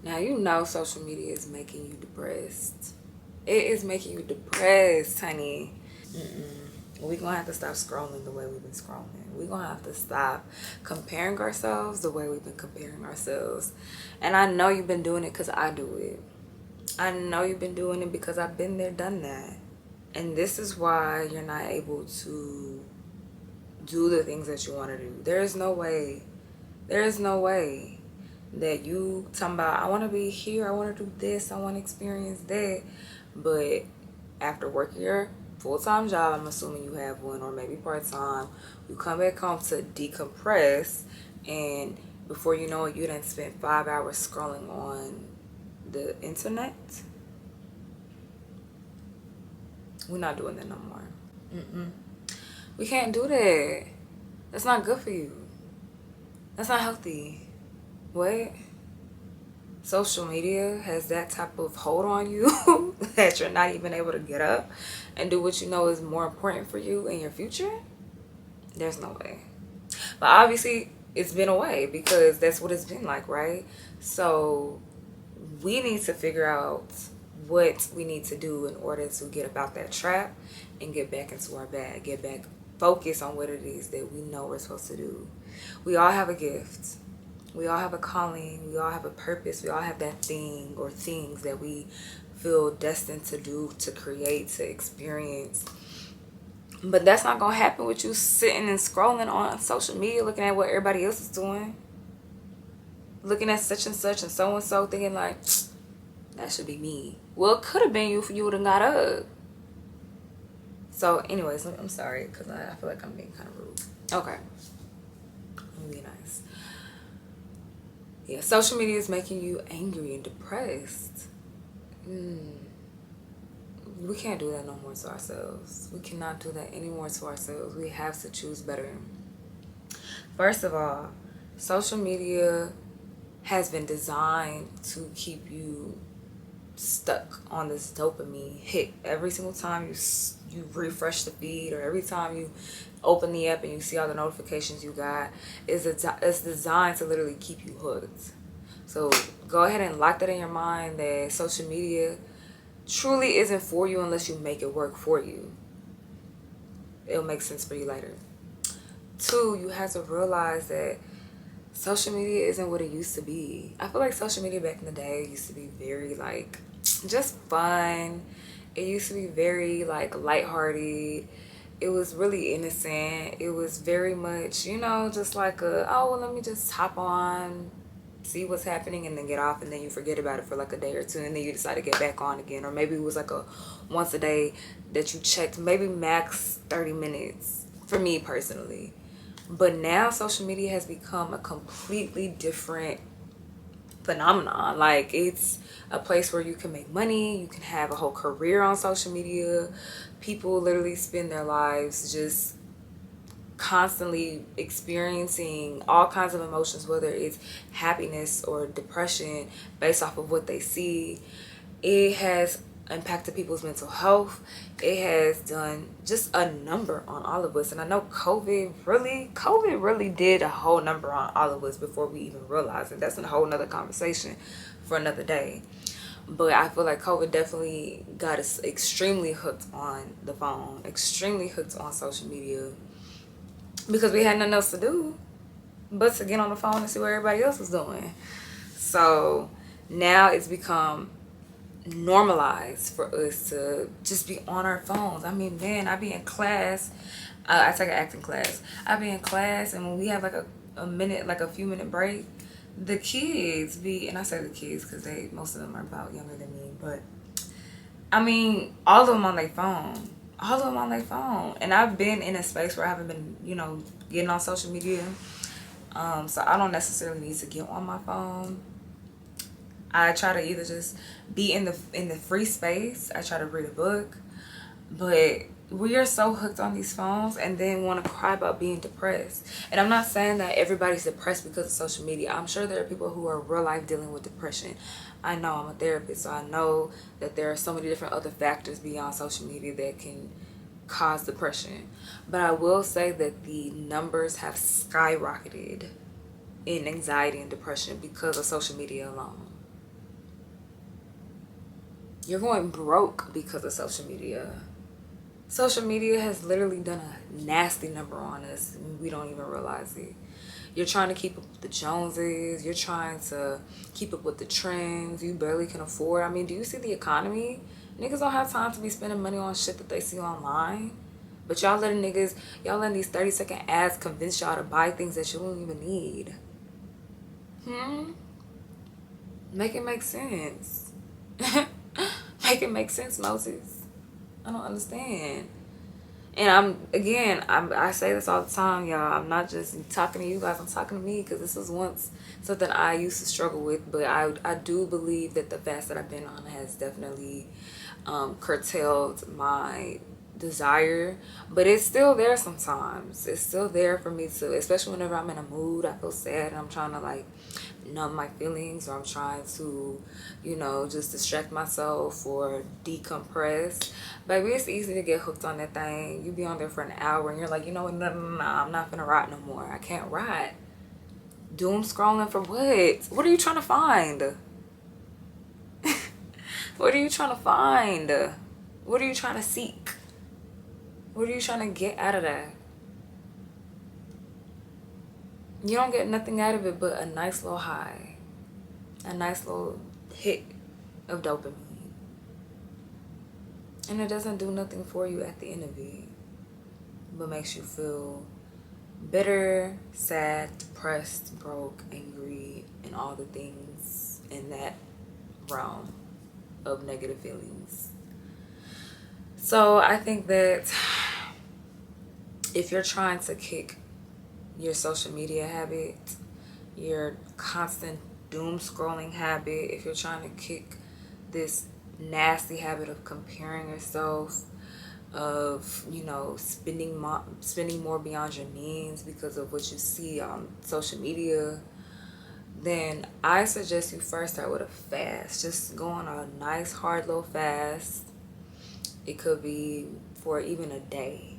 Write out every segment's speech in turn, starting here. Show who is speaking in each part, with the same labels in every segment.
Speaker 1: Now, you know social media is making you depressed. It is making you depressed, honey. We're going to have to stop scrolling the way we've been scrolling. We're going to have to stop comparing ourselves the way we've been comparing ourselves. And I know you've been doing it because I do it. I know you've been doing it because I've been there, done that. And this is why you're not able to do the things that you want to do. There is no way that you talking about, I want to be here, I want to do this, I want to experience that, but after working your full-time job, I'm assuming you have one, or maybe part-time, you come back home to decompress, and before you know it, you done spent 5 hours scrolling on the internet. We're not doing that no more. We can't do that. That's not good for you. That's not healthy. What? Social media has that type of hold on you that you're not even able to get up and do what you know is more important for you in your future? There's no way. But obviously, it's been a way because that's what it's been like, right? So we need to figure out what we need to do in order to get about that trap and get back into our bag, get back focus on what it is that we know we're supposed to do. We all have a gift. We all have a calling. We all have a purpose. We all have that thing or things that we feel destined to do, to create, to experience. But that's not going to happen with you sitting and scrolling on social media, looking at what everybody else is doing. Looking at such and so, thinking like, that should be me. Well, it could have been you if you would have got up. So anyways, I'm sorry because I feel like I'm being kind of rude. Okay. I'm being nice. Yeah, social media is making you angry and depressed. We can't do that no more to ourselves. We cannot do that anymore to ourselves. We have to choose better. First of all, social media has been designed to keep you stuck on this dopamine hit. Every single time you refresh the feed, or every time you open the app and you see all the notifications you got, it's designed to literally keep you hooked. So go ahead and lock that in your mind that social media truly isn't for you unless you make it work for you. It'll make sense for you later. 2, you have to realize that social media isn't what it used to be. I feel like social media back in the day used to be very like just fun. It used to be very like lighthearted. It was really innocent. It was very much, just like let me just hop on, see what's happening, and then get off, and then you forget about it for like a day or two, and then you decide to get back on again. Or maybe it was like a once a day that you checked, maybe max 30 minutes for me personally. But now social media has become a completely different phenomenon. Like, it's a place where you can make money, you can have a whole career on social media. People literally spend their lives just constantly experiencing all kinds of emotions, whether it's happiness or depression, based off of what they see. It has impacted people's mental health. It has done just a number on all of us. And I know COVID really did a whole number on all of us before we even realized it. That's a whole nother conversation for another day. But I feel like COVID definitely got us extremely hooked on the phone, extremely hooked on social media, because we had nothing else to do but to get on the phone and see what everybody else was doing. So now it's become normalized for us to just be on our phones. I mean, man, I be in class. I take an acting class. I be in class, and when we have like a minute, like a few minute break, the kids be, and I say the kids because most of them are about younger than me, but I mean, all of them on their phone. All of them on their phone. And I've been in a space where I haven't been, getting on social media. So I don't necessarily need to get on my phone. I try to either just be in the free space. I try to read a book. But we are so hooked on these phones and then want to cry about being depressed. And I'm not saying that everybody's depressed because of social media. I'm sure there are people who are real life dealing with depression. I know, I'm a therapist, so I know that there are so many different other factors beyond social media that can cause depression. But I will say that the numbers have skyrocketed in anxiety and depression because of social media alone. You're going broke because of social media. Social media has literally done a nasty number on us, and we don't even realize it. You're trying to keep up with the Joneses. You're trying to keep up with the trends. You barely can afford. I mean, do you see the economy? Niggas don't have time to be spending money on shit that they see online. But y'all letting these 30-second ads convince y'all to buy things that you don't even need. Make it make sense. Make it make sense, Moses. I don't understand. And I say this all the time, y'all. I'm not just talking to you guys. I'm talking to me, because this was once something I used to struggle with. But I do believe that the fast that I've been on has definitely curtailed my desire. But it's still there sometimes. It's still there for me to, especially whenever I'm in a mood, I feel sad, and I'm trying to like numb my feelings, or I'm trying to, just distract myself or decompress. Baby, it's easy to get hooked on that thing. You be on there for an hour and you're like, you know what, no, I'm not gonna ride no more. I can't ride. Doom scrolling for what? What are you trying to find? What are you trying to find? What are you trying to seek? What are you trying to get out of that? You don't get nothing out of it but a nice little high, a nice little hit of dopamine. And it doesn't do nothing for you at the end of it, but makes you feel bitter, sad, depressed, broke, angry, and all the things in that realm of negative feelings. So I think that if you're trying to kick your social media habit, your constant doom scrolling habit, if you're trying to kick this nasty habit of comparing yourself, of spending more beyond your means because of what you see on social media, then I suggest you first start with a fast. Just go on a nice hard low fast. It could be for even a day.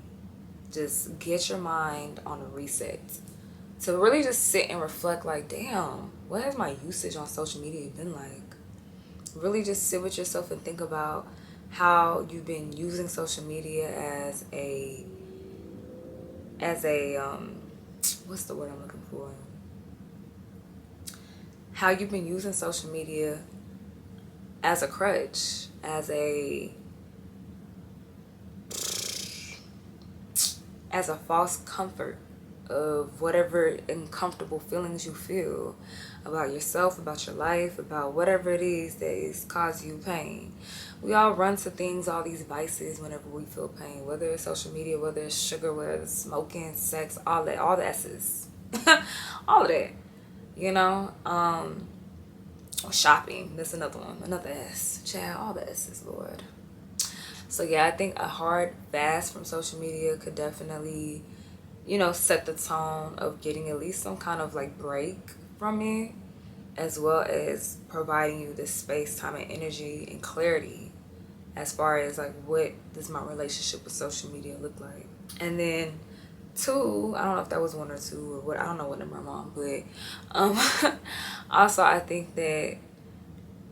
Speaker 1: Just get your mind on a reset, to really just sit and reflect, like, damn, what has my usage on social media been like? Really just sit with yourself and think about how you've been using social media as a what's the word I'm looking for? How you've been using social media as a crutch, as a false comfort of whatever uncomfortable feelings you feel about yourself, about your life, about whatever it is that is causing you pain. We all run to things, all these vices, whenever we feel pain, whether it's social media, whether it's sugar, whether it's smoking, sex, all that, all the S's. All of that, shopping, that's another one, another S. Child, all the S's, Lord. So yeah, I think a hard fast from social media could definitely, set the tone of getting at least some kind of like break from it, as well as providing you this space, time, and energy and clarity as far as like, what does my relationship with social media look like? And then 2, I don't know if that was 1 or 2 or what, I don't know what number I'm on, but also I think that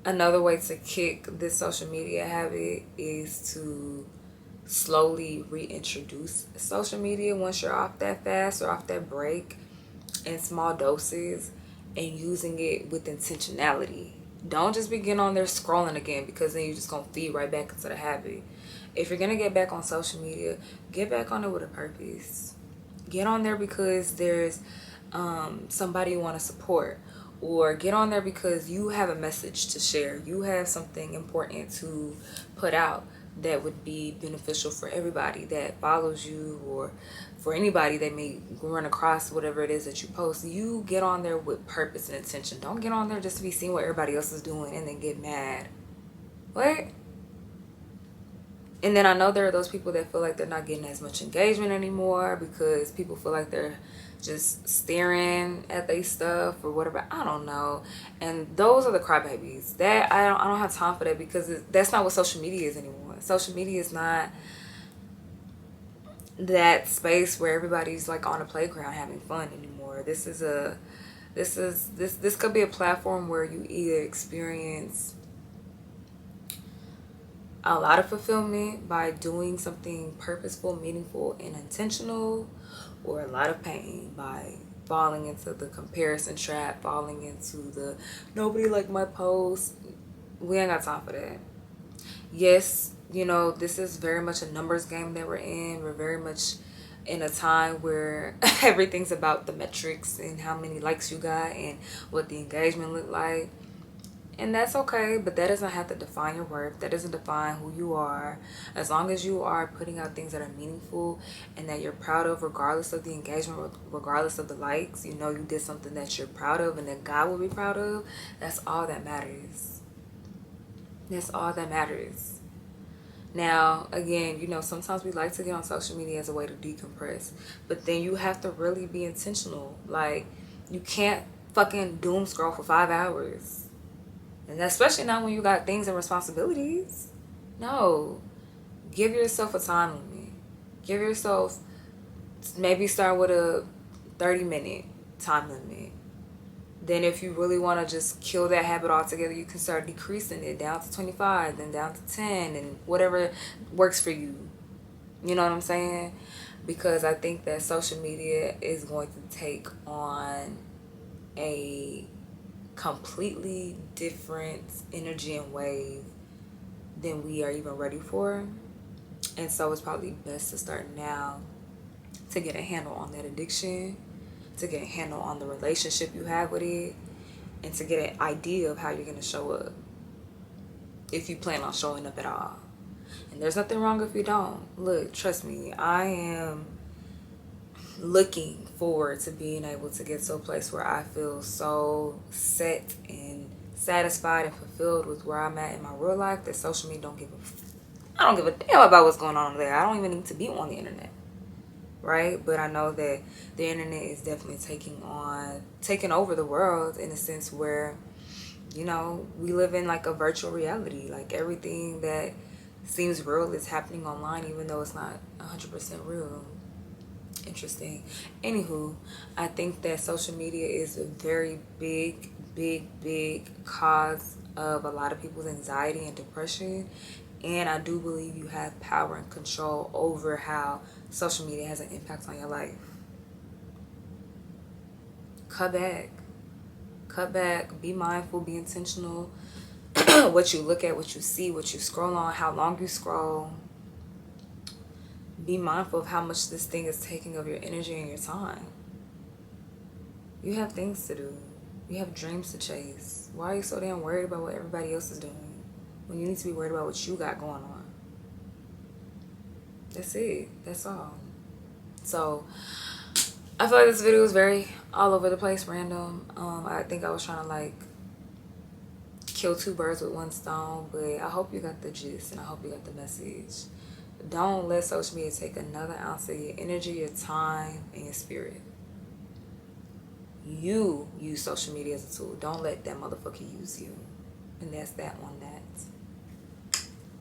Speaker 1: another way to kick this social media habit is to slowly reintroduce social media once you're off that fast or off that break, in small doses, and using it with intentionality. Don't just begin on there scrolling again, because then you're just going to feed right back into the habit. If you're going to get back on social media, get back on it with a purpose. Get on there because there's somebody you want to support, or get on there because you have a message to share. You have something important to put out that would be beneficial for everybody that follows you, or for anybody that may run across whatever it is that you post. You get on there with purpose and intention. Don't get on there just to be seeing what everybody else is doing and then get mad. What? And then I know there are those people that feel like they're not getting as much engagement anymore because people feel like they're just staring at their stuff or whatever. I don't know. And those are the crybabies. That I don't have time for that, because that's not what social media is anymore. Social media is not that space where everybody's like on a playground having fun anymore. This could be a platform where you either experience a lot of fulfillment by doing something purposeful, meaningful, and intentional, or a lot of pain by falling into the comparison trap, falling into the nobody like my post. We ain't got time for that. Yes, you know, this is very much a numbers game that we're in. We're very much in a time where everything's about the metrics and how many likes you got and what the engagement looked like. And that's okay, but that doesn't have to define your worth. That doesn't define who you are. As long as you are putting out things that are meaningful and that you're proud of, regardless of the engagement, regardless of the likes, you know you did something that you're proud of and that God will be proud of, that's all that matters. That's all that matters. Now, again, you know, sometimes we like to get on social media as a way to decompress, but then you have to really be intentional. Like, you can't fucking doom scroll for 5 hours. And especially not when you got things and responsibilities. No. Give yourself a time limit. Give yourself, maybe start with a 30-minute time limit. Then if you really want to just kill that habit altogether, you can start decreasing it down to 25, then down to 10, and whatever works for you. You know what I'm saying? Because I think that social media is going to take on a completely different energy and wave than we are even ready for. And so it's probably best to start now to get a handle on that addiction, to get a handle on the relationship you have with it, and to get an idea of how you're going to show up, if you plan on showing up at all. And there's nothing wrong if you don't. Look, trust me, I am looking forward to being able to get to a place where I feel so set and satisfied and fulfilled with where I'm at in my real life that social media I don't give a damn about what's going on there. I don't even need to be on the internet, right? But I know that the internet is definitely taking over the world in a sense where, you know, we live in like a virtual reality. Like everything that seems real is happening online, even though it's not 100% real. Interesting. Anywho, I think that social media is a very big cause of a lot of people's anxiety and depression. And I do believe you have power and control over how social media has an impact on your life. Cut back. Cut back. Be mindful. Be intentional. What you look at, what you see, what you scroll on, how long you scroll. Be mindful of how much this thing is taking of your energy and your time. You have things to do. You have dreams to chase. Why are you so damn worried about what everybody else is doing when you need to be worried about what you got going on? That's it. That's all. So, I feel like this video was very all over the place, random. I think I was trying to like kill two birds with one stone, but I hope you got the gist and I hope you got the message. Don't let social media take another ounce of your energy, your time, and your spirit. You use social media as a tool. Don't let that motherfucker use you. And that's that on that.